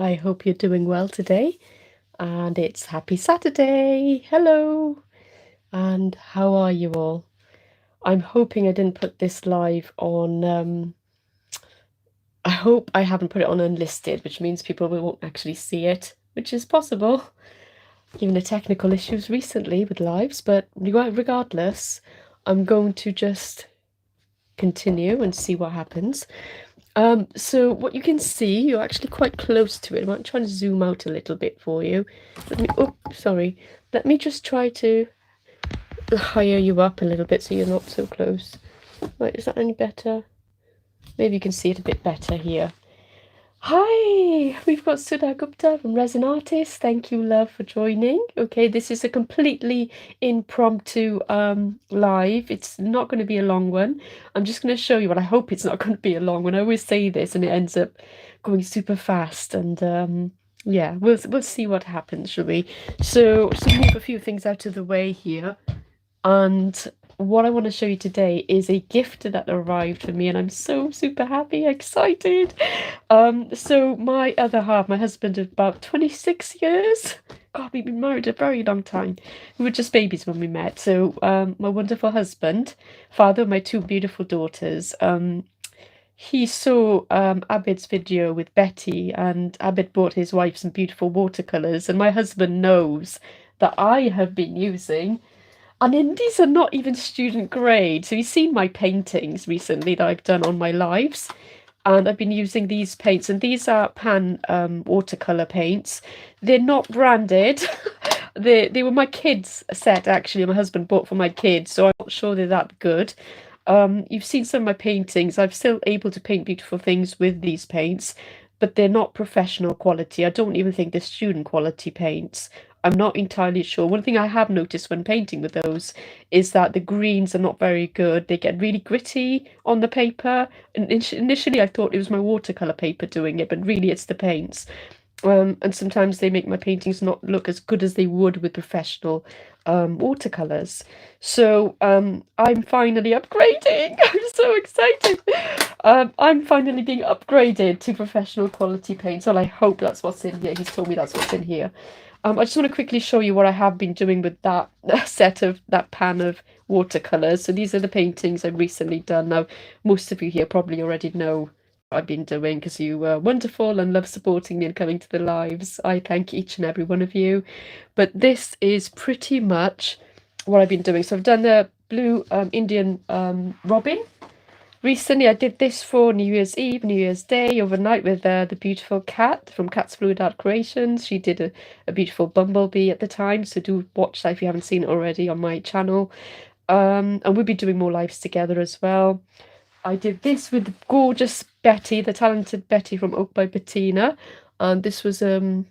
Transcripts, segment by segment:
I hope you're doing well today, and it's happy Saturday. Hello, and how are you all? I'm hoping I didn't put this live on. I hope I haven't put it on unlisted, which means people won't actually see it, which is possible, given the technical issues recently with lives. But regardless, I'm going to just continue and see what happens. So what you can see, you're actually quite close to it. I might try and zoom out a little bit for you. Sorry. Let me just try to higher you up a little bit so you're not so close. Right, is that any better? Maybe you can see it a bit better here. Hi, we've got Sudha Gupta from Resin Artist. Thank you, love, for joining. Okay, this is a completely impromptu live. It's not going to be a long one. I'm just going to show you, and I hope it's not going to be a long one. I always say this, and it ends up going super fast. And yeah, we'll see what happens, shall we? So move a few things out of the way here. And what I want to show you today is a gift that arrived for me, and I'm so super happy, excited. So my other half, my husband of about 26 years. God, we've been married a very long time. We were just babies when we met. So my wonderful husband, father of my two beautiful daughters, he saw Abid's video with Betty, and Abid bought his wife some beautiful watercolors, and my husband knows that I have been using, and then these are not even student grade. So he's seen my paintings recently that I've done on my lives. And I've been using these paints. And these are pan watercolor paints. They're not branded. They were my kids' set, actually. My husband bought for my kids. So I'm not sure they're that good. You've seen some of my paintings. I'm still able to paint beautiful things with these paints, but they're not professional quality. I don't even think they're student quality paints. I'm not entirely sure. One thing I have noticed when painting with those is that the greens are not very good. They get really gritty on the paper. And initially, I thought it was my watercolor paper doing it, but really it's the paints. And sometimes they make my paintings not look as good as they would with professional watercolors. So I'm finally upgrading. I'm so excited. I'm finally being upgraded to professional quality paints. Well, I hope that's what's in here. He's told me that's what's in here. I just want to quickly show you what I have been doing with that that pan of watercolors. So these are the paintings I've recently done. Now, most of you here probably already know I've been doing because you were wonderful and love supporting me and coming to the lives. I thank each and every one of you. But this is pretty much what I've been doing. So I've done the blue Indian robin. Recently, I did this for New Year's Eve, New Year's Day, overnight with the beautiful Cat from Cat's Fluid Art Creations. She did a beautiful bumblebee at the time, so do watch that if you haven't seen it already on my channel. And we'll be doing more lives together as well. I did this with the gorgeous Betty, the talented Betty from Oak by Bettina. And this was a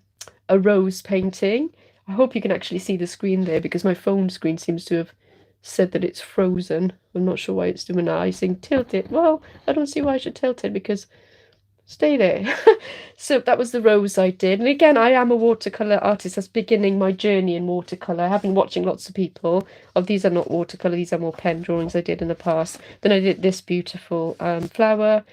rose painting. I hope you can actually see the screen there because my phone screen seems to have said that it's frozen. I'm not sure why it's doing that. I think tilt it. Well, I don't see why I should tilt it because stay there. So that was the rose I did. And again, I am a watercolor artist that's beginning my journey in watercolor. I have been watching lots of people. Oh, these are not watercolor, these are more pen drawings I did in the past. Then I did this beautiful flower.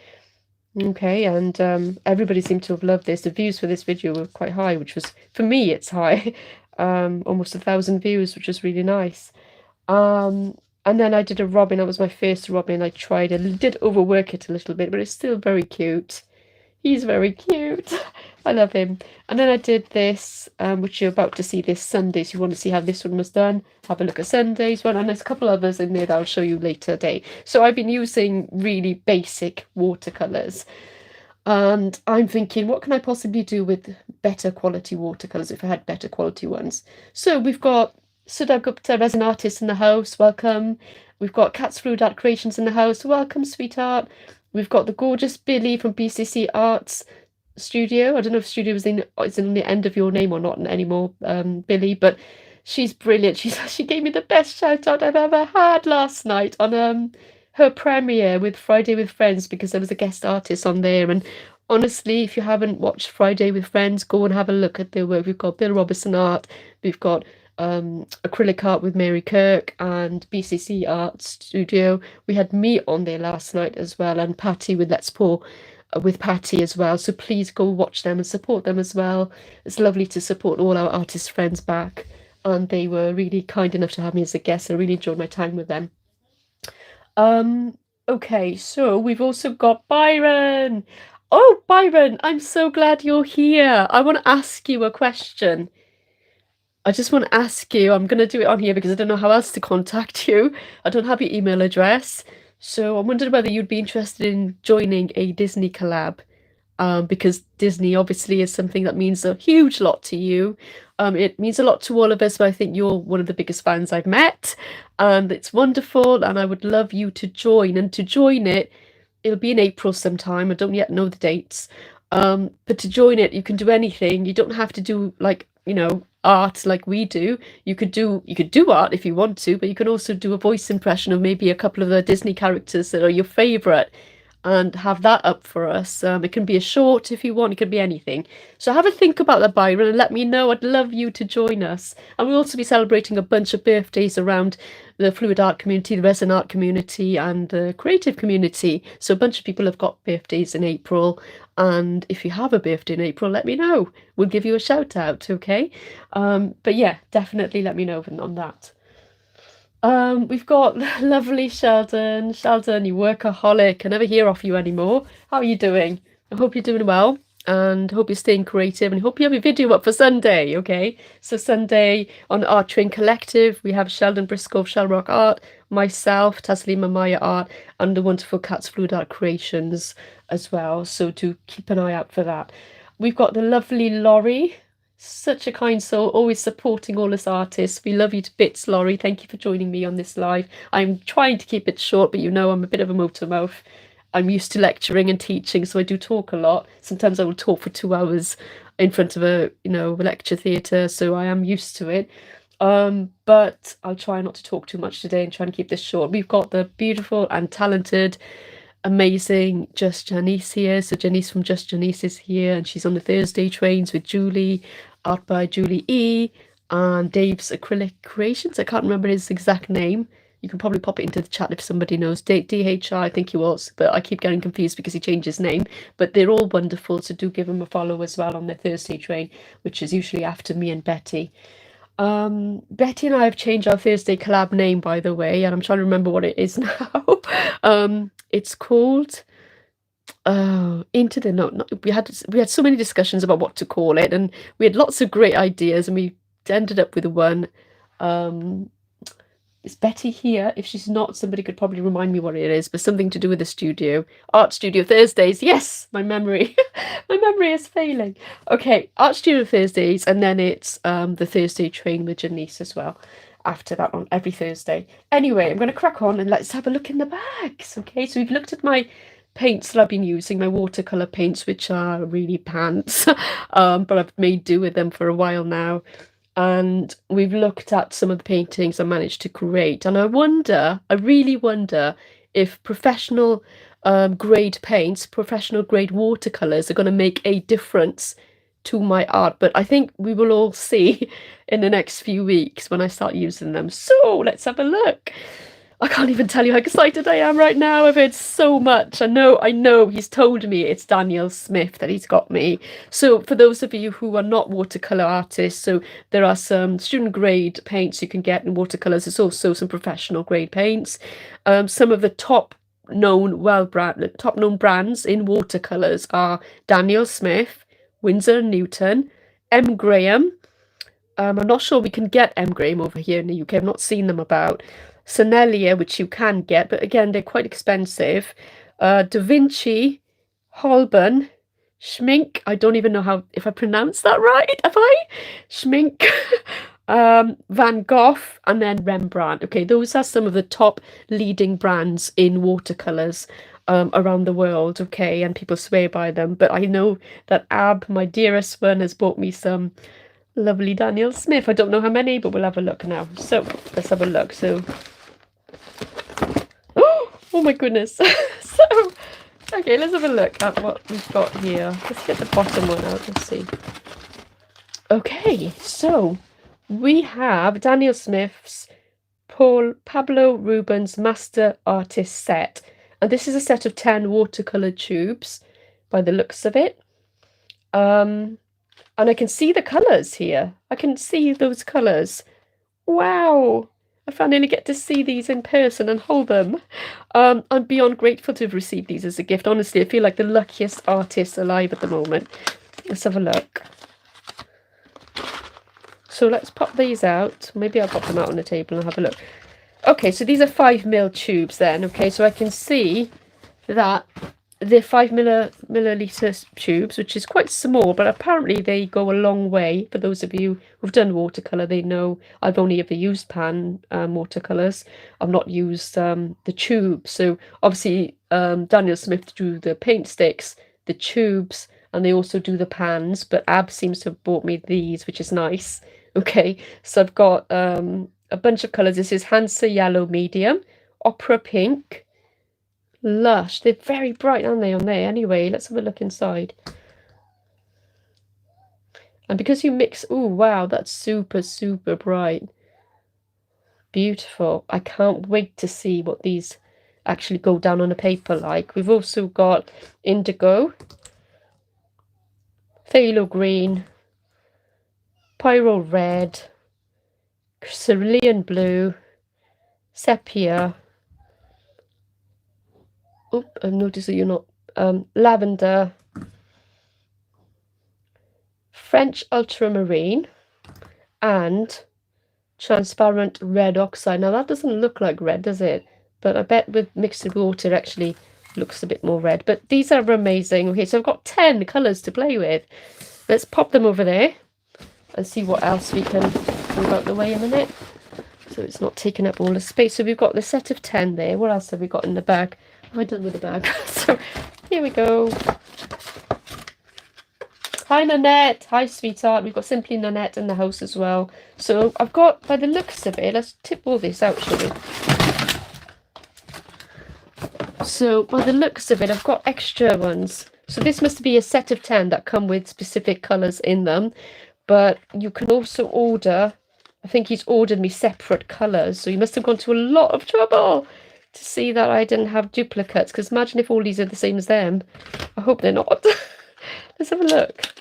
Okay, and everybody seemed to have loved this. The views for this video were quite high, which was, for me, it's high. Almost 1,000 views, which was really nice. And then I did a robin. That was my first robin. I did overwork it a little bit, but it's still very cute. He's very cute. I love him. And then I did this, which you're about to see this Sunday. So you want to see how this one was done, have a look at Sunday's one. And there's a couple others in there that I'll show you later today. So I've been using really basic watercolors. And I'm thinking, what can I possibly do with better quality watercolors if I had better quality ones? So we've got Sudha Gupta, Resin Artist in the house. Welcome. We've got Cat's Fluid Art Creations in the house. Welcome, sweetheart. We've got the gorgeous Billy from BCC Arts Studio. I don't know if studio is in the end of your name or not anymore, Billy, but she's brilliant. She gave me the best shout out I've ever had last night on her premiere with Friday with Friends because there was a guest artist on there. And honestly, if you haven't watched Friday with Friends, go and have a look at their work. We've got Bill Robertson Art, we've got acrylic art with Mary Kirk and BCC Art Studio. We had me on there last night as well, and Patty with Let's Pour. with Patty as well. So please go watch them and support them as well. It's lovely to support all our artist friends back. And they were really kind enough to have me as a guest. I really enjoyed my time with them. Okay, so we've also got Byron. Oh, Byron, I'm so glad you're here. I want to ask you a question. I just want to ask you, I'm going to do it on here because I don't know how else to contact you. I don't have your email address. So I wondered whether you'd be interested in joining a Disney collab, because Disney obviously is something that means a huge lot to you. It means a lot to all of us, but I think you're one of the biggest fans I've met, and it's wonderful, and I would love you to join. And to join it, it'll be in April sometime. I don't yet know the dates. But to join it, you can do anything. You don't have to do like, art like we do. You could do art if you want to, but you can also do a voice impression of maybe a couple of the Disney characters that are your favorite and have that up for us. It can be a short if you want, it could be anything. So have a think about that, Byron, and let me know. I'd love you to join us. And we'll also be celebrating a bunch of birthdays around the fluid art community, the resin art community, and the creative community. So a bunch of people have got birthdays in April. And if you have a birthday in April, let me know. We'll give you a shout out, okay? But yeah, definitely let me know on that. We've got lovely Sheldon. Sheldon, you workaholic. I never hear off you anymore. How are you doing? I hope you're doing well and hope you're staying creative and hope you have your video up for Sunday, okay? So Sunday on Art Train Collective, we have Sheldon Briscoe of Shell Rock Art, myself, taslimamaya.art, and the wonderful Cats Fluid Art Creations as well. So do keep an eye out for that. We've got the lovely Laurie. Such a kind soul, always supporting all us artists. We love you to bits, Laurie. Thank you for joining me on this live. I'm trying to keep it short, but I'm a bit of a motor mouth. I'm used to lecturing and teaching, so I do talk a lot. Sometimes I will talk for 2 hours in front of a lecture theatre, so I am used to it. But I'll try not to talk too much today and try and keep this short. We've got the beautiful and talented, amazing Just Janice here. So Janice from Just Janice is here, and she's on the Thursday trains with Julie, art by Julie E, and Dave's Acrylic Creations. I can't remember his exact name. You can probably pop it into the chat if somebody knows. DHR, I think he was, but I keep getting confused because he changed his name. But they're all wonderful, so do give them a follow as well on their Thursday train, which is usually after me and Betty. Betty and I have changed our Thursday collab name, by the way, and I'm trying to remember what it is now. It's called Into the we had so many discussions about what to call it, and we had lots of great ideas, and we ended up with one. Is Betty here? If she's not, somebody could probably remind me what it is, but something to do with the studio. Art Studio Thursdays. Yes, my memory. My memory is failing. Okay, Art Studio Thursdays, and then it's the Thursday train with Janice as well. After that on every Thursday. Anyway, I'm going to crack on and let's have a look in the bags. Okay, so we've looked at my paints that I've been using, my watercolor paints, which are really pants, but I've made do with them for a while now. And we've looked at some of the paintings I managed to create, and I really wonder if professional grade paints, professional grade watercolors are going to make a difference to my art. But I think we will all see in the next few weeks when I start using them. So let's have a look. I can't even tell you how excited I am right now. I've heard so much. I know he's told me it's Daniel Smith that he's got me. So for those of you who are not watercolor artists, so there are some student grade paints you can get in watercolors. There's also some professional grade paints. Some of the top known brands in watercolors are Daniel Smith, Winsor & Newton, M. Graham. I'm not sure we can get M. Graham over here in the UK. I've not seen them about. Sonelia, which you can get, but again, they're quite expensive. Da Vinci, Holbein, Schmink. I don't even know if I pronounced that right. Have I? Schmink, Van Gogh, and then Rembrandt. Okay, those are some of the top leading brands in watercolors around the world. Okay, and people swear by them. But I know that Ab, my dearest one, has bought me some lovely Daniel Smith. I don't know how many, but we'll have a look now. So let's have a look. So, oh my goodness. So, okay, let's have a look at what we've got here. Let's get the bottom one out. Let's see. Okay, so we have Daniel Smith's Pablo Rubens Master Artist set. And this is a set of 10 watercolor tubes. by the looks of it. And I can see the colours here. I can see those colours. Wow! I finally get to see these in person and hold them. I'm beyond grateful to have received these as a gift. Honestly, I feel like the luckiest artist alive at the moment. Let's have a look. So let's pop these out. Maybe I'll pop them out on the table and have a look. Okay, so these are 5mm tubes then. Okay, so I can see that they're 5mm tubes, which is quite small, but apparently they go a long way. For those of you who've done watercolour, they know I've only ever used pan watercolours. I've not used the tubes. So obviously Daniel Smith drew the paint sticks, the tubes, and they also do the pans, but Ab seems to have bought me these, which is nice. Okay, so I've got a bunch of colours. This is Hansa Yellow Medium, Opera Pink, Lush. They're very bright, aren't they, on there? Anyway, let's have a look inside. And because you mix... Oh, wow, that's super, super bright. Beautiful. I can't wait to see what these actually go down on a paper like. We've also got Indigo, Phthalo Green, Pyro Red, Cerulean Blue, Sepia. Oop, I've noticed that you're not... lavender, French Ultramarine, and transparent red oxide. Now that doesn't look like red, does it? But I bet with mixed with water it actually looks a bit more red. But these are amazing. Okay, so I've got 10 colours to play with. Let's pop them over there and see what else we can move out the way a minute, so it's not taking up all the space. So we've got the set of 10 there. What else have we got in the bag? What have I done with the bag? So here we go. Hi Nanette, hi sweetheart. We've got Simply Nanette in the house as well. So I've got, by the looks of it, let's tip all this out, shall we? So by the looks of it, I've got extra ones. So this must be a set of 10 that come with specific colours in them. But you can also order, I think he's ordered me separate colours. So he must have gone to a lot of trouble to see that I didn't have duplicates. Because imagine if all these are the same as them. I hope they're not. Let's have a look.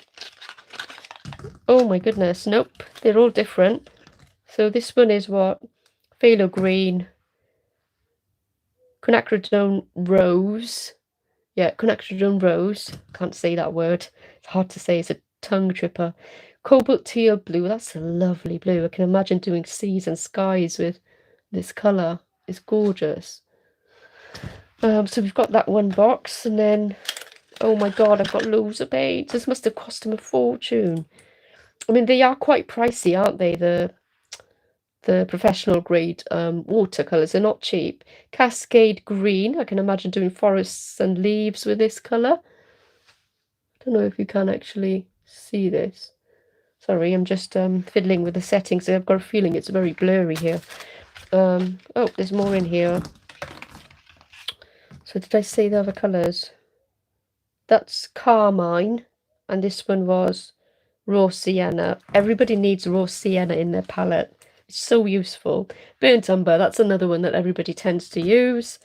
Oh my goodness, nope, they're all different. So this one is what? Phthalo Green, Quinacridone Rose. Yeah, Quinacridone Rose. Can't say that word. It's hard to say, it's a tongue tripper. Cobalt Teal Blue, that's a lovely blue. I can imagine doing seas and skies with this colour. It's gorgeous. So we've got that one box, and then... Oh my god, I've got loads of paints. This must have cost him a fortune. I mean, they are quite pricey, aren't they? The professional grade watercolours. They're not cheap. Cascade Green. I can imagine doing forests and leaves with this colour. I don't know if you can actually see this. Sorry, I'm just fiddling with the settings. I've got a feeling it's very blurry here. Oh, there's more in here. So did I say the other colours? That's Carmine, and this one was Raw Sienna. Everybody needs Raw Sienna in their palette. It's so useful. Burnt Umber, that's another one that everybody tends to use.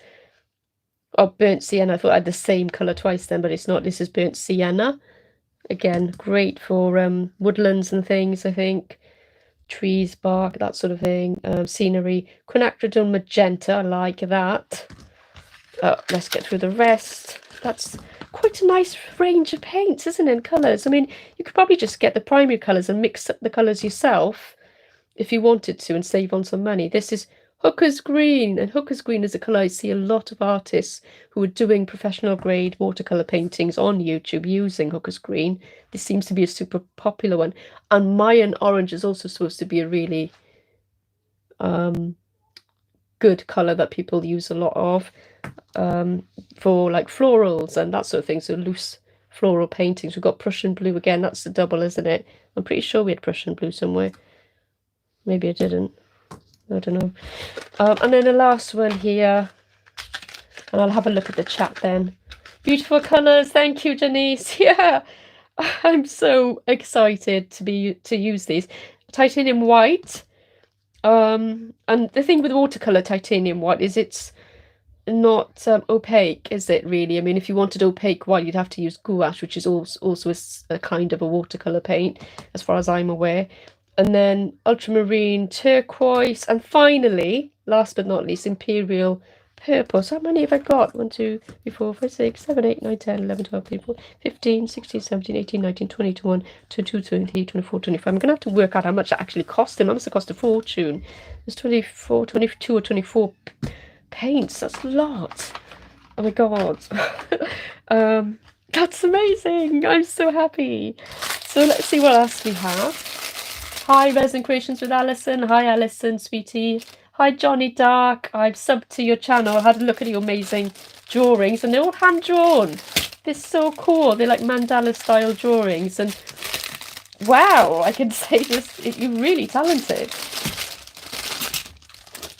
Oh, Burnt Sienna, I thought I had the same colour twice then, but it's not. This is Burnt Sienna. Again, great for woodlands and things, I think. Trees, bark, that sort of thing. Scenery. Quinacridone Magenta, I like that. Let's get through the rest. That's quite a nice range of paints, isn't it, and colours? I mean, you could probably just get the primary colours and mix up the colours yourself if you wanted to and save on some money. This is Hooker's Green, and Hooker's Green is a colour I see a lot of artists who are doing professional grade watercolour paintings on YouTube using Hooker's Green. This seems to be a super popular one. And Mayan Orange is also supposed to be a really good colour that people use a lot of for like florals and that sort of thing. So loose floral paintings. We've got Prussian Blue again. That's the double, isn't it? I'm pretty sure we had Prussian Blue somewhere. Maybe I didn't. I don't know. And then the last one here, and I'll have a look at the chat then. Beautiful colours. Thank you, Janice. Yeah, I'm so excited to use these. Titanium white. And the thing with watercolor titanium white is it's not opaque, is it really? I mean, if you wanted opaque white, you'd have to use gouache, which is also a kind of a watercolor paint, as far as I'm aware. And then ultramarine, turquoise, and finally, last but not least, imperial purple. So how many have I got? 1, 2, 3, 4, 5, 6, 7, 8, 9, 10, 11, 12, 13, 14, 15, 16, 17, 18, 19, 20, 21, 22, 23, 24, 25. I'm going to have to work out how much that actually cost him. That must have cost a fortune. There's 24, 22 or 24 paints. That's a lot. Oh my god. That's amazing. I'm so happy. So let's see what else we have. Hi, Resin Creations with Alison. Hi, Alison, sweetie. Hi, Johnny Dark. I've subbed to your channel. I had a look at your amazing drawings, and they're all hand drawn. They're so cool. They're like mandala style drawings, and wow, I can say this. You're really talented.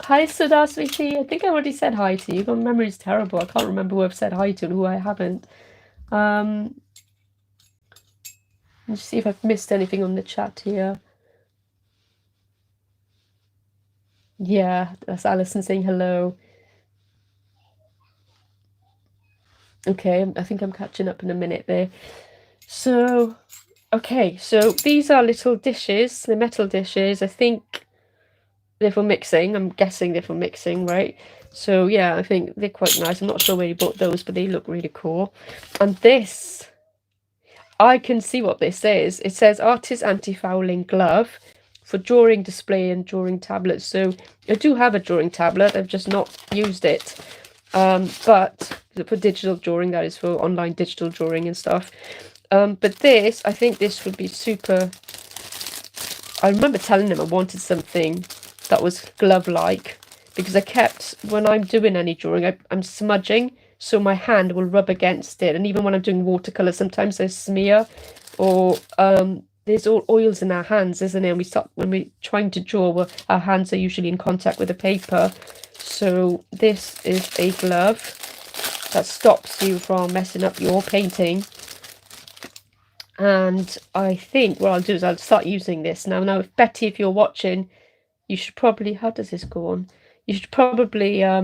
Hi, Sudha, sweetie. I think I already said hi to you. My memory's terrible. I can't remember who I've said hi to and who I haven't. Let's see if I've missed anything on the chat here. Yeah, that's Alison saying hello. Okay, I think I'm catching up in a minute there. So, okay, so these are little dishes. They're metal dishes. I think they're for mixing. I'm guessing they're for mixing, right? So yeah, I think they're quite nice. I'm not sure where you bought those, but they look really cool. And this, I can see what this is. It says Artist Anti-Fouling Glove for drawing display and drawing tablets. So I do have a drawing tablet. I've just not used it. But for digital drawing, that is for online digital drawing and stuff. But this, I think this would be super. I remember telling them I wanted something that was glove-like, because I kept, when I'm doing any drawing, I'm smudging, so my hand will rub against it. And even when I'm doing watercolor, sometimes there's smear, or there's all oils in our hands, isn't it? And when we're trying to draw, well, our hands are usually in contact with the paper. So this is a glove that stops you from messing up your painting. And I think what I'll do is I'll start using this now. Now, if Betty, if you're watching, you should probably, how does this go on? You should probably, I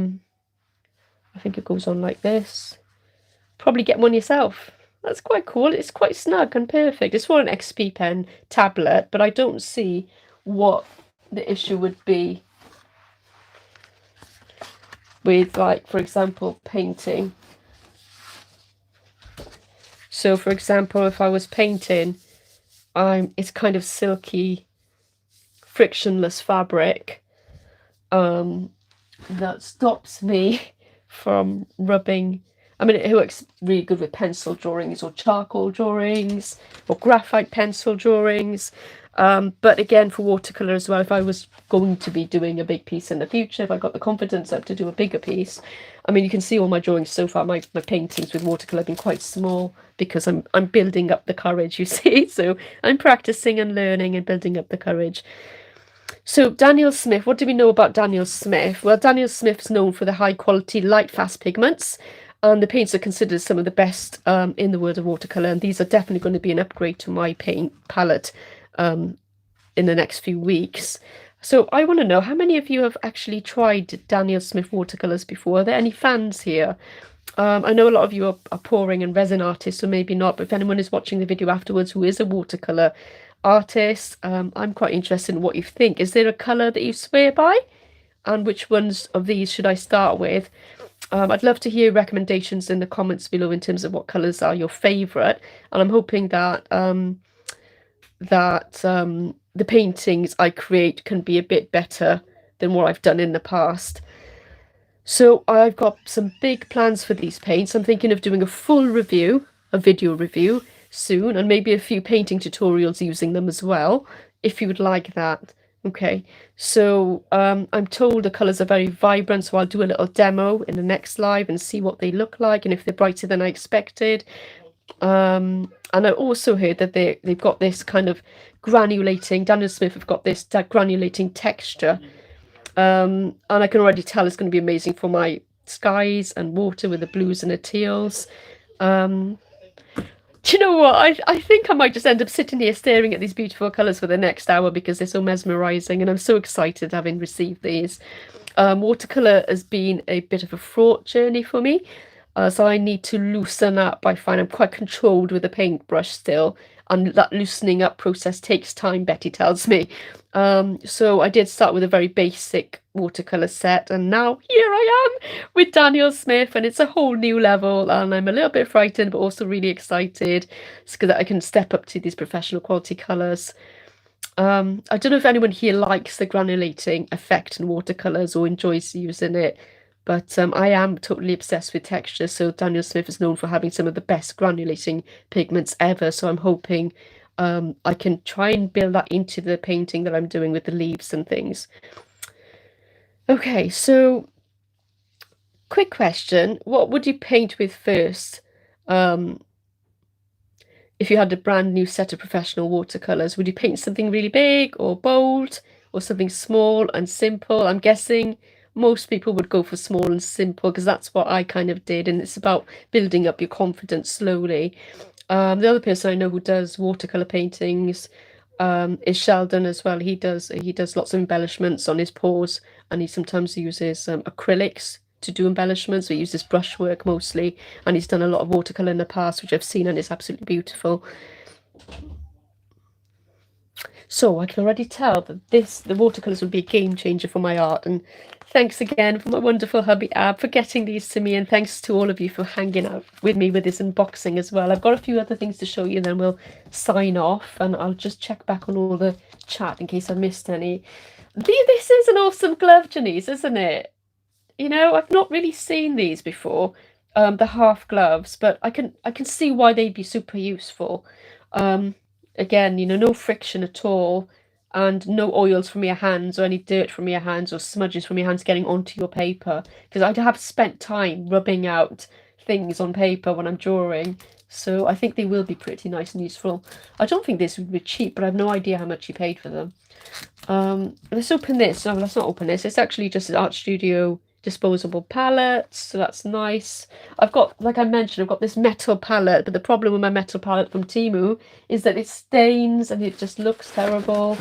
think it goes on like this. Probably get one yourself. That's quite cool. It's quite snug and perfect. It's for an XP pen tablet, but I don't see what the issue would be with, like, for example, painting. So, for example, if I was painting, it's kind of silky, frictionless fabric that stops me from rubbing. I mean, it works really good with pencil drawings or charcoal drawings or graphite pencil drawings. But again, for watercolor as well, if I was going to be doing a big piece in the future, if I got the confidence up to do a bigger piece, I mean, you can see all my drawings so far. My paintings with watercolor have been quite small because I'm building up the courage, you see. So I'm practicing and learning and building up the courage. So Daniel Smith, what do we know about Daniel Smith? Well, Daniel Smith's known for the high quality light fast pigments, and the paints are considered some of the best in the world of watercolor, and these are definitely going to be an upgrade to my paint palette in the next few weeks. So I want to know, how many of you have actually tried Daniel Smith watercolors before? Are there any fans here? I know a lot of you are pouring and resin artists, so maybe not, but if anyone is watching the video afterwards who is a watercolor artist, I'm quite interested in what you think. Is there a color that you swear by? And which ones of these should I start with? I'd love to hear recommendations in the comments below in terms of what colors are your favorite. And I'm hoping that the paintings I create can be a bit better than what I've done in the past. So I've got some big plans for these paints. I'm thinking of doing a full review, a video review soon, and maybe a few painting tutorials using them as well, if you would like that. Okay, so I'm told the colours are very vibrant, so I'll do a little demo in the next live and see what they look like and if they're brighter than I expected. And I also heard that they've got this kind of granulating, Daniel Smith have got this granulating texture, and I can already tell it's going to be amazing for my skies and water with the blues and the teals. Do you know what? I think I might just end up sitting here staring at these beautiful colours for the next hour because they're so mesmerising, and I'm so excited having received these. Watercolor has been a bit of a fraught journey for me. So I need to loosen up. I find I'm quite controlled with a paintbrush still, and that loosening up process takes time, Betty tells me. So I did start with a very basic watercolor set, and now here I am with Daniel Smith, and it's a whole new level, and I'm a little bit frightened, but also really excited because I can step up to these professional quality colors. I don't know if anyone here likes the granulating effect in watercolors or enjoys using it, but I am totally obsessed with texture. So Daniel Smith is known for having some of the best granulating pigments ever. So I'm hoping I can try and build that into the painting that I'm doing with the leaves and things. Okay, so quick question. What would you paint with first? If you had a brand new set of professional watercolors, would you paint something really big or bold or something small and simple? I'm guessing most people would go for small and simple because that's what I kind of did, and it's about building up your confidence slowly. The other person I know who does watercolor paintings is Sheldon as well. He does lots of embellishments on his paws, and he sometimes uses acrylics to do embellishments. So he uses brushwork mostly, and he's done a lot of watercolor in the past, which I've seen, and it's absolutely beautiful. So I can already tell that the watercolors will be a game changer for my art. And thanks again for my wonderful hubby Ab for getting these to me, and thanks to all of you for hanging out with me with this unboxing as well. I've got a few other things to show you, then we'll sign off, and I'll just check back on all the chat in case I missed any. This is an awesome glove, Janice, isn't it? You know, I've not really seen these before, the half gloves, but I can see why they'd be super useful. Again, you know, no friction at all, and no oils from your hands or any dirt from your hands or smudges from your hands getting onto your paper, because I have spent time rubbing out things on paper when I'm drawing. So I think they will be pretty nice and useful. I don't think this would be cheap, but I have no idea how much you paid for them. Let's open this. No, let's not open this. It's actually just an Art Studio disposable palette, so that's nice. I've got, like I mentioned, I've got this metal palette, but the problem with my metal palette from Temu is that it stains and it just looks terrible.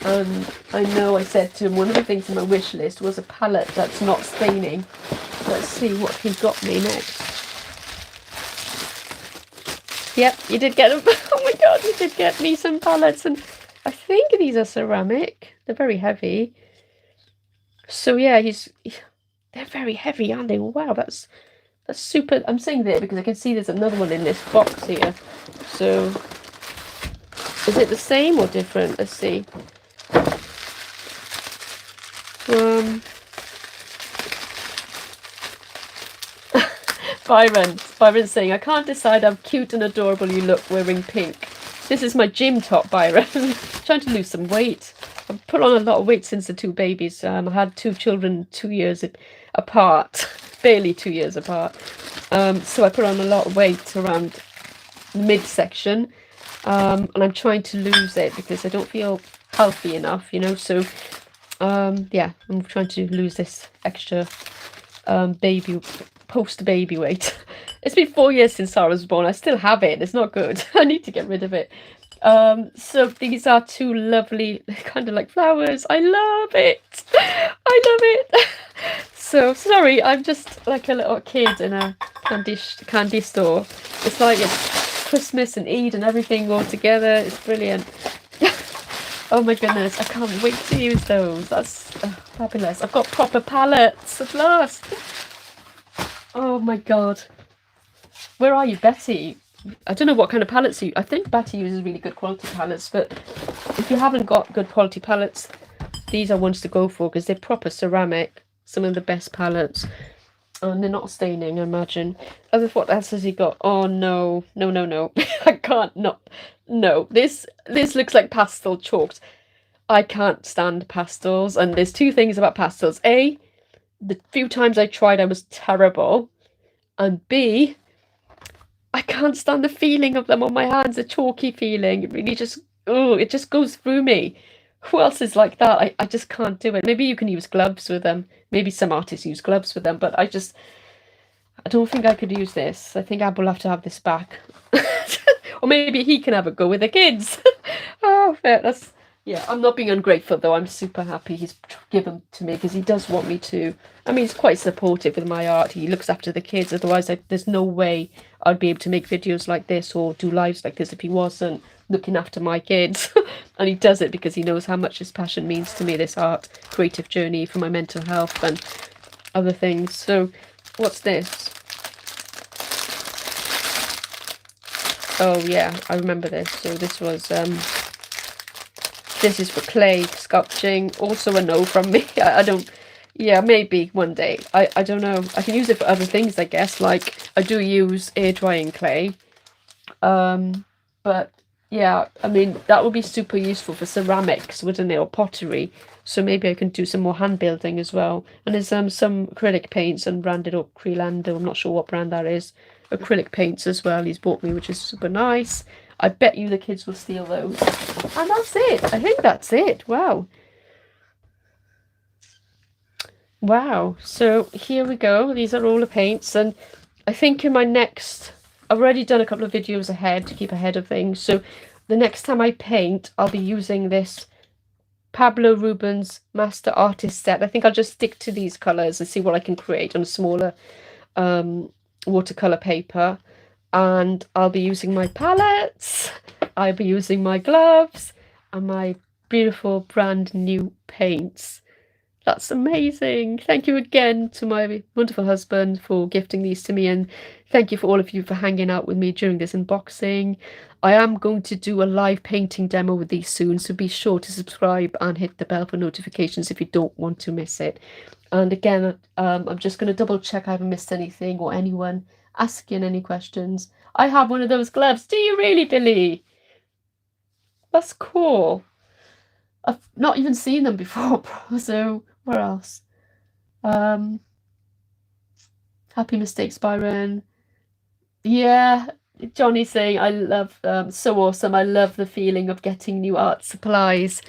I know I said to him one of the things in my wish list was a palette that's not staining. Let's see what he got me next. Yep, you did get them. Oh my god, you did get me some palettes, and I think these are ceramic. They're very heavy. So yeah, they're very heavy, aren't they? Wow, that's super. I'm saying there because I can see there's another one in this box here. So is it the same or different? Let's see. Byron's saying, I can't decide how cute and adorable you look wearing pink. This is my gym top, Byron. Trying to lose some weight. I've put on a lot of weight since the two babies. I had two children 2 years apart, barely 2 years apart. So I put on a lot of weight around midsection, and I'm trying to lose it because I don't feel healthy enough, you know. So yeah, I'm trying to lose this extra post-baby weight. It's been 4 years since Sarah was born. I still have it. It's not good. I need to get rid of it. So these are two lovely, kind of like flowers. I love it. I love it. So sorry, I'm just like a little kid in a candy store. It's like it's Christmas and Eid and everything all together. It's brilliant. Oh my goodness, I can't wait to use those. That's fabulous. I've got proper palettes at last. Oh my god. Where are you, Betty? I don't know what kind of palettes I think Betty uses really good quality palettes, but if you haven't got good quality palettes, these are ones to go for because they're proper ceramic. Some of the best palettes. And they're not staining, I imagine. What else has he got? Oh no. No. I can't not. No. This looks like pastel chalks. I can't stand pastels, and there's two things about pastels. A, the few times I tried I was terrible, and B, I can't stand the feeling of them on my hands, the chalky feeling. It really just, it just goes through me. Who else is like that? I just can't do it. Maybe you can use gloves with them. Maybe some artists use gloves with them, but I don't think I could use this. I think Ab will have to have this back. Or maybe he can have a go with the kids. Oh, that's Yeah, I'm not being ungrateful though. I'm super happy he's given to me because he does want me to. I mean, he's quite supportive with my art. He looks after the kids. Otherwise, there's no way I'd be able to make videos like this or do lives like this if he wasn't looking after my kids. And he does it because he knows how much his passion means to me, this art, creative journey for my mental health and other things. So, what's this? Oh yeah, I remember this. So this was this is for clay sculpting. Also a no from me. I don't. Yeah, maybe one day. I don't know. I can use it for other things, I guess. Like I do use air drying clay. But yeah, I mean that would be super useful for ceramics, wouldn't it, or pottery? So maybe I can do some more hand building as well. And there's some acrylic paints and branded or Creelando. I'm not sure what brand that is. Acrylic paints as well. He's bought me, which is super nice. I bet you the kids will steal those. And that's it. I think that's it. Wow. Wow. So here we go. These are all the paints. And I think in my next, I've already done a couple of videos ahead to keep ahead of things. So the next time I paint, I'll be using this Pablo Rubens Master Artist set. I think I'll just stick to these colours and see what I can create on a smaller watercolour paper. And I'll be using my palettes, I'll be using my gloves and my beautiful brand new paints. That's amazing. Thank you again to my wonderful husband for gifting these to me, and thank you for all of you for hanging out with me during this unboxing. I am going to do a live painting demo with these soon, so be sure to subscribe and hit the bell for notifications if you don't want to miss it. And again, I'm just going to double check I haven't missed anything or anyone asking any questions. I have one of those gloves. Do you really, Billy? That's cool. I've not even seen them before, so where else? Happy Mistakes, Byron. Yeah, Johnny's saying I love so awesome. I love the feeling of getting new art supplies.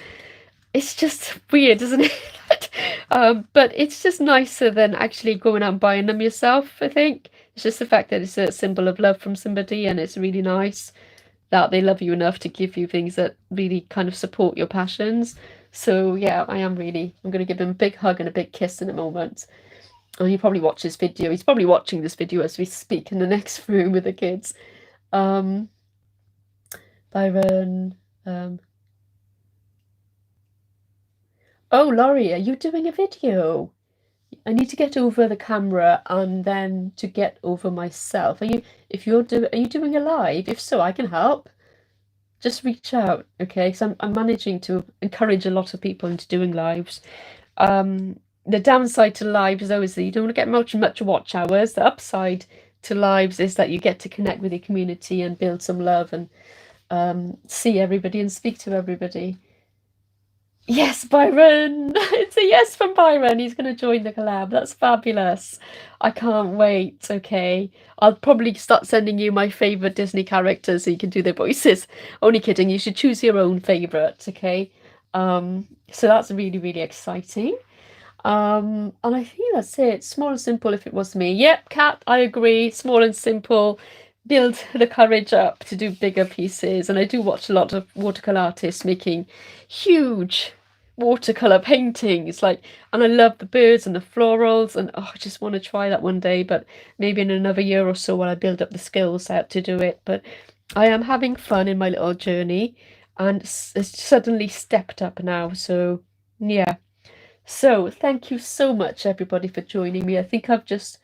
It's just weird, isn't it? But it's just nicer than actually going out and buying them yourself, I think. It's just the fact that it's a symbol of love from somebody, and it's really nice that they love you enough to give you things that really kind of support your passions. So yeah, I'm going to give him a big hug and a big kiss in a moment. Oh, he probably watches this video. He's probably watching this video as we speak in the next room with the kids. Um, Byron. Oh, Laurie, are you doing a video? I need to get over the camera and then to get over myself. Are you doing a live? If so, I can help. Just reach out, okay? Because I'm managing to encourage a lot of people into doing lives. The downside to lives though is that you don't get much watch hours. The upside to lives is that you get to connect with your community and build some love and see everybody and speak to everybody. Yes, Byron! It's a yes from Byron. He's going to join the collab. That's fabulous. I can't wait. Okay. I'll probably start sending you my favourite Disney characters so you can do their voices. Only kidding. You should choose your own favourite, okay? So that's really, really exciting. And I think that's it. Small and simple if it was me. Yep, Kat, I agree. Small and simple. Build the courage up to do bigger pieces. And I do watch a lot of watercolor artists making huge watercolor paintings. And I love the birds and the florals. And oh, I just want to try that one day. But maybe in another year or so while I build up the skill set to do it. But I am having fun in my little journey. And it's suddenly stepped up now. So yeah. So, thank you so much, everybody, for joining me. I think I've just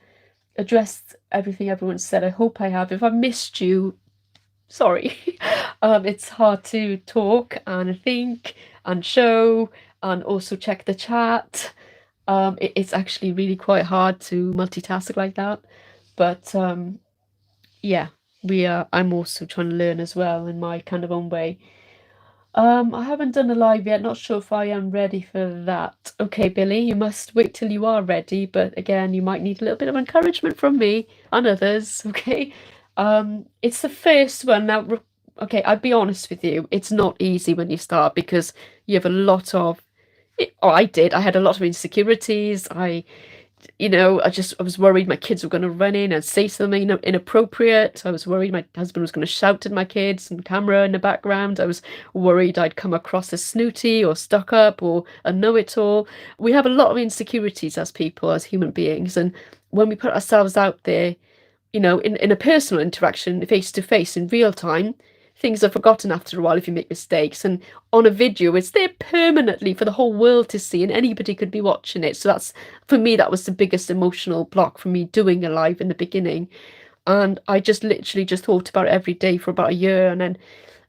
addressed everything everyone said. I hope I have. If I missed you, sorry. It's hard to talk and think and show and also check the chat. It's actually really quite hard to multitask like that. But yeah, I'm also trying to learn as well in my kind of own way. I haven't done a live yet, not sure if I am ready for that. Okay, Billy, you must wait till you are ready, but again, you might need a little bit of encouragement from me and others, okay? It's the first one. Now, okay, I'll be honest with you, it's not easy when you start because you have a lot of, I had a lot of insecurities. you know, I was worried my kids were going to run in and say something inappropriate. I was worried my husband was going to shout at my kids and camera in the background. I was worried I'd come across as snooty or stuck up or a know-it-all. We have a lot of insecurities as people, as human beings, and when we put ourselves out there, you know, in a personal interaction, face to face, in real time, things are forgotten after a while if you make mistakes. And on a video, it's there permanently for the whole world to see, and anybody could be watching it. So that's, for me, that was the biggest emotional block for me doing a live in the beginning. And I just literally just thought about it every day for about a year. And then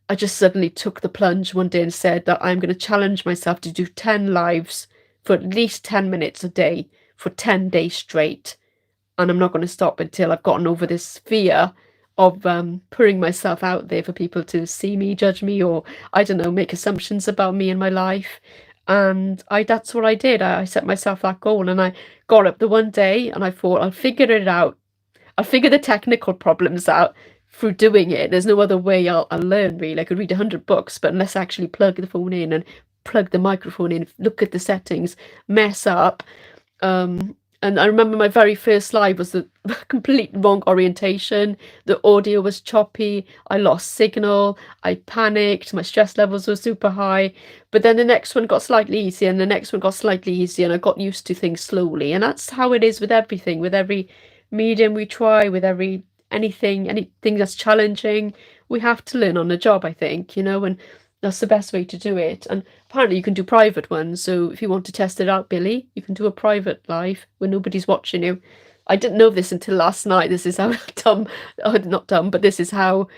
I just suddenly took the plunge one day and said that I'm going to challenge myself to do 10 lives for at least 10 minutes a day for 10 days straight, and I'm not going to stop until I've gotten over this fear of putting myself out there for people to see me, judge me, or I don't know, make assumptions about me and my life. And that's what I did. I set myself that goal, and I got up the one day and I thought, I'll figure it out. I'll figure the technical problems out through doing it. There's no other way I'll learn, really. I could read 100 books, but unless I actually plug the phone in and plug the microphone in, look at the settings, mess up, and I remember my very first live was the complete wrong orientation. The audio was choppy. I lost signal. I panicked. My stress levels were super high. But then the next one got slightly easier, and the next one got slightly easier, and I got used to things slowly. And that's how it is with everything, with every medium we try, with anything that's challenging. We have to learn on the job, I think, you know, and that's the best way to do it. And apparently you can do private ones. So if you want to test it out, Billy, you can do a private live where nobody's watching you. I didn't know this until last night. This is how dumb, not dumb, but this is how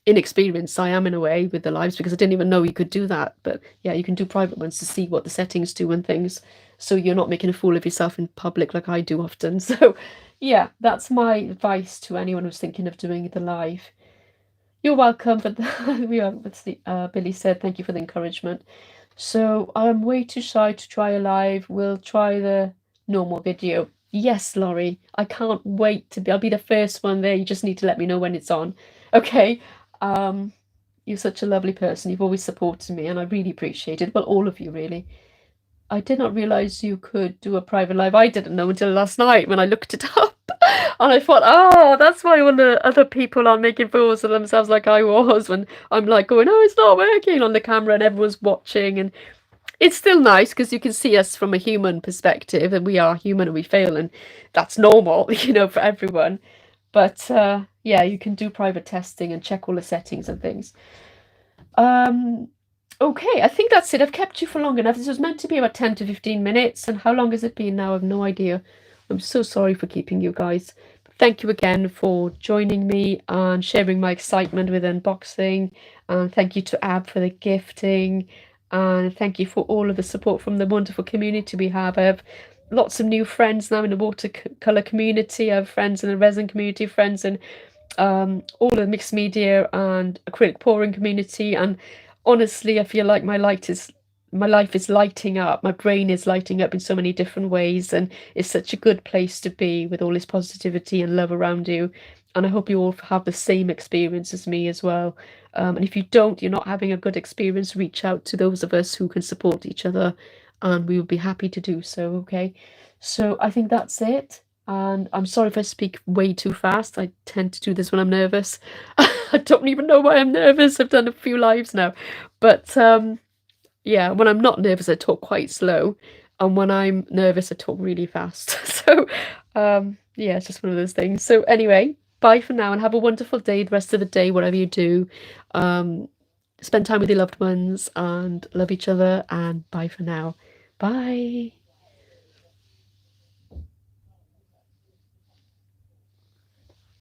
inexperienced I am in a way with the lives, because I didn't even know you could do that. But yeah, you can do private ones to see what the settings do and things. So you're not making a fool of yourself in public like I do often. So yeah, that's my advice to anyone who's thinking of doing the live. You're welcome, but Billy said, thank you for the encouragement. So I'm way too shy to try a live. We'll try the normal video. Yes, Laurie, I can't wait I'll be the first one there. You just need to let me know when it's on. Okay. You're such a lovely person. You've always supported me, and I really appreciate it. Well, all of you, really. I did not realize you could do a private live. I didn't know until last night when I looked it up. And I thought, oh, that's why all the other people aren't making fools of themselves like I was, when I'm like going, oh, it's not working on the camera and everyone's watching. And it's still nice because you can see us from a human perspective, and we are human and we fail, and that's normal, you know, for everyone. But yeah, you can do private testing and check all the settings and things. Okay, I think that's it. I've kept you for long enough. This was meant to be about 10 to 15 minutes. And how long has it been now? I've no idea. I'm so sorry for keeping you guys. Thank you again for joining me and sharing my excitement with unboxing. And thank you to Ab for the gifting. And thank you for all of the support from the wonderful community we have. I have lots of new friends now in the watercolor community. I have friends in the resin community, friends in all the mixed media and acrylic pouring community. And honestly, I feel like my life is lighting up. My brain is lighting up in so many different ways, and it's such a good place to be with all this positivity and love around you. And I hope you all have the same experience as me as well. And if you don't, you're not having a good experience, reach out to those of us who can support each other, and we will be happy to do so. Okay, so I think that's it. And I'm sorry if I speak way too fast. I tend to do this when I'm nervous. I don't even know why I'm nervous. I've done a few lives now. But yeah, when I'm not nervous, I talk quite slow. And when I'm nervous, I talk really fast. So yeah, it's just one of those things. So anyway, bye for now and have a wonderful day, the rest of the day, whatever you do. Spend time with your loved ones and love each other, and bye for now. Bye.